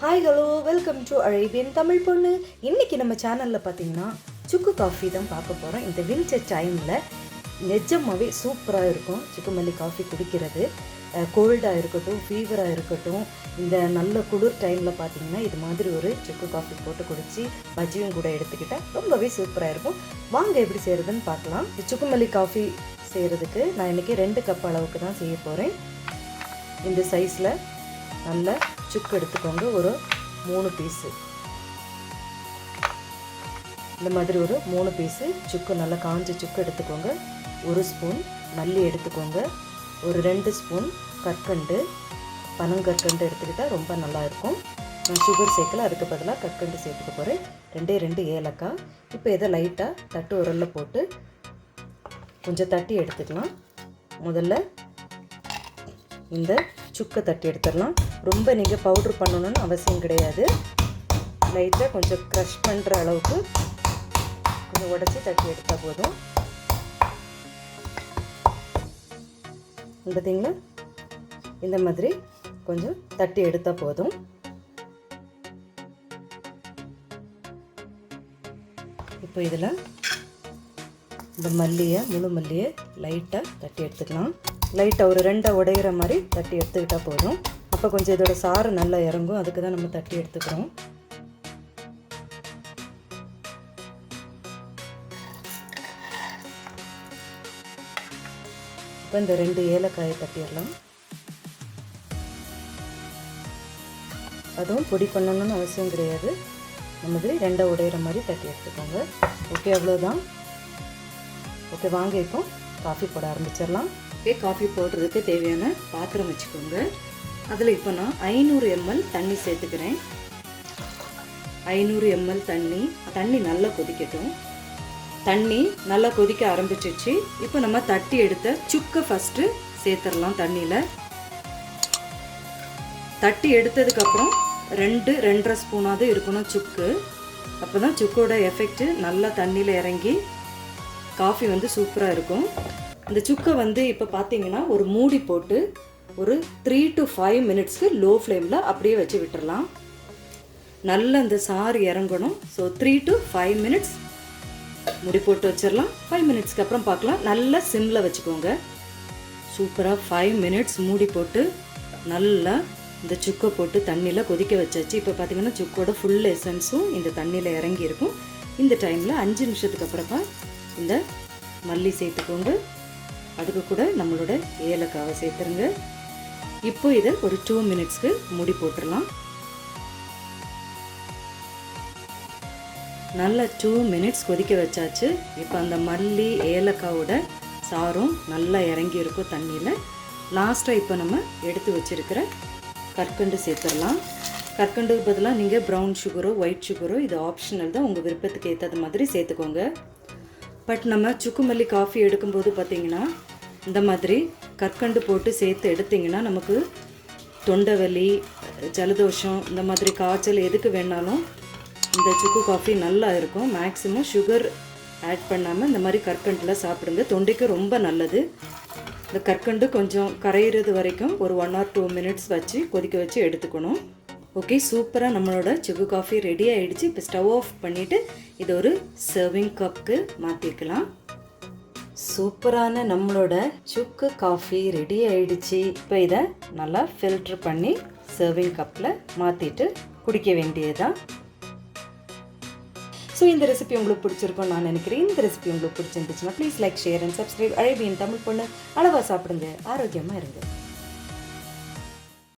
Hi hello welcome to Arabian Tamil பொண்ணு. இன்றைக்கி நம்ம சேனலில் பார்த்தீங்கன்னா சுக்கு காஃபி தான் பார்க்க போகிறோம். இந்த வின்டர் டைமில் நிஜமாகவே சூப்பராக இருக்கும் சுக்கு மல்லி காஃபி குடிக்கிறது. கோல்டாக இருக்கட்டும், ஃபீவராக இருக்கட்டும், இந்த நல்ல குளிர் டைமில் பார்த்தீங்கன்னா இது மாதிரி ஒரு சுக்கு காஃபி போட்டு குடித்து பஜ்ஜியும் கூட எடுத்துக்கிட்டால் ரொம்பவே சூப்பராக இருக்கும். வாங்க எப்படி செய்கிறதுன்னு பார்க்கலாம். சுக்கு மல்லி காஃபி செய்கிறதுக்கு நான் இன்றைக்கி 2 கப் அளவுக்கு தான் செய்ய போகிறேன். இந்த சைஸில் நல்ல சுக்கு எடுத்துக்கோங்க. ஒரு 3 பீஸு, இந்த மாதிரி ஒரு 3 பீஸு சுக்கு, நல்லா காஞ்ச சுக்கு எடுத்துக்கோங்க. 1 ஸ்பூன் மல்லி எடுத்துக்கோங்க. ஒரு 2 ஸ்பூன் கற்கண்டு, பனங்கற்கண்டு எடுத்துக்கிட்டால் ரொம்ப நல்லாயிருக்கும். நான் சுகர் சேர்க்கல, அதுக்கு பதிலாக கற்கண்டு சேர்த்துக்க போகிறேன். 2 ஏலக்காய். இப்போ இதை லைட்டாக தட்டு உரலில் போட்டு கொஞ்சம் தட்டி எடுத்துக்கலாம். முதல்ல இந்த சுக்கை தட்டி எடுத்துடலாம். ரொம்ப நீங்கள் பவுட்ரு பண்ணணும்னு அவசியம் கிடையாது. லைட்டாக கொஞ்சம் க்ரஷ் பண்ணுற அளவுக்கு கொஞ்சம் உடச்சி தட்டி எடுத்தால் போதும். பார்த்தீங்களா, இந்த மாதிரி கொஞ்சம் தட்டி எடுத்தால் போதும். இப்போ இதில் இந்த மல்லியை, முழு மல்லியை லைட்டாக தட்டி எடுத்துக்கலாம். லைட்டாக ஒரு 2 உடையிற மாதிரி தட்டி எடுத்துக்கிட்டால் போதும். அப்போ கொஞ்சம் இதோட சாறு நல்லா இறங்கும், அதுக்கு தான் நம்ம தட்டி எடுத்துக்கிறோம். இப்போ இந்த 2 ஏலக்காயை தட்டிடலாம். அதுவும் பொடி பண்ணணும்னு அவசியம் கிடையாது. இந்த மாதிரி 2 உடையிற மாதிரி தட்டி எடுத்துக்கோங்க. ஓகே, அவ்வளோதான். ஓகே, வாங்க இப்போ காஃபி போட ஆரம்பிச்சிடலாம். ஓகே, காஃபி போடுறதுக்கு தேவையான பாத்திரம் வச்சுக்கோங்க. அதில் இப்போ நான் 500 ml தண்ணி சேர்த்துக்கிறேன். 500 ml தண்ணி நல்லா கொதிக்கட்டும். தண்ணி நல்லா கொதிக்க ஆரம்பிச்சிச்சு. இப்போ நம்ம தட்டி எடுத்த சுக்கை ஃபஸ்ட்டு சேர்த்துடலாம் தண்ணியில். தட்டி எடுத்ததுக்கப்புறம் 2-2.5 ஸ்பூனாவது இருக்கணும் சுக்கு. அப்போ தான் சுக்கோட எஃபெக்ட்டு நல்லா தண்ணியில் இறங்கி காஃபி வந்து சூப்பராக இருக்கும். இந்த சுக்கை வந்து இப்போ பார்த்தீங்கன்னா ஒரு மூடி போட்டு ஒரு 3 to 5 மினிட்ஸ்க்கு லோ ஃப்ளேமில் அப்படியே வச்சு விட்டுடலாம். நல்ல இந்த சாறு இறங்கணும். ஸோ 3 to 5 மினிட்ஸ் மூடி போட்டு வச்சிடலாம். 5 மினிட்ஸ்க்கு அப்புறம் பார்க்கலாம். நல்லா சிம்மில் வச்சுக்கோங்க. சூப்பராக 5 மினிட்ஸ் மூடி போட்டு நல்லா இந்த சுக்கை போட்டு தண்ணியில் கொதிக்க வச்சாச்சு. இப்போ பார்த்தீங்கன்னா சுக்கோட ஃபுல் எசன்ஸும் இந்த தண்ணியில் இறங்கி இருக்கும். இந்த டைமில் 5 நிமிஷத்துக்கு அப்புறமா இந்த மல்லி சேர்த்துக்கோங்க. அதுக்கு கூட நம்மளோட ஏலக்காவை சேர்த்துருங்க. இப்போ இதை ஒரு 2 மினிட்ஸ்க்கு மூடி போட்டுடலாம். நல்லா 2 மினிட்ஸ் கொதிக்க வச்சாச்சு. இப்போ அந்த மல்லி ஏலக்காவோட சாரும் நல்லா இறங்கி இருக்கும் தண்ணியில். லாஸ்ட்டாக இப்போ நம்ம எடுத்து வச்சுருக்கிற கற்கண்டு சேர்த்துடலாம். கற்கண்டுக்கு பதிலாக நீங்கள் ப்ரௌன் சுகரோ ஒயிட் சுகரோ, இது ஆப்ஷனல் தான், உங்கள் விருப்பத்துக்கு ஏற்றது மாதிரி சேர்த்துக்கோங்க. பட் நம்ம சுக்கு மல்லி காஃபி எடுக்கும்போது பார்த்திங்கன்னா இந்த மாதிரி கற்கண்டு போட்டு சேர்த்து எடுத்திங்கன்னா நமக்கு தொண்டை வலி, ஜலதோஷம், இந்த மாதிரி காய்ச்சல் எதுக்கு வேணாலும் இந்த சுக்கு காஃபி நல்லா இருக்கும். மேக்ஸிமம் சுகர் ஆட் பண்ணாமல் இந்த மாதிரி கற்கண்டில் சாப்பிடுங்க. தொண்டைக்கு ரொம்ப நல்லது. இந்த கற்கண்டு கொஞ்சம் கரையிறது வரைக்கும் ஒரு 1 or 2 மினிட்ஸ் வச்சு கொதிக்க வச்சு எடுத்துக்கணும். ஓகே, சூப்பராக நம்மளோட சுக்கு காஃபி ரெடி ஆகிடுச்சு. இப்போ ஸ்டவ் ஆஃப் பண்ணிவிட்டு இதை ஒரு சர்விங் கப்புக்கு மாற்றிக்கலாம். சூப்பரான நம்மளோட சுக்கு காஃபி ரெடி ஆகிடுச்சு. இப்போ இதை நல்லா ஃபில்ட்ரு பண்ணி சர்விங் கப்பில் மாற்றிட்டு குடிக்க வேண்டியதுதான். ஸோ இந்த ரெசிபி உங்களுக்கு பிடிச்சிருக்கும் நான் நினைக்கிறேன். இந்த ரெசிபி உங்களுக்கு பிடிச்சிருந்துச்சுன்னா please like, share and subscribe. Arabian Tamil பொண்ணு. அளவாக சாப்பிடுங்க, ஆரோக்கியமாக இருங்க.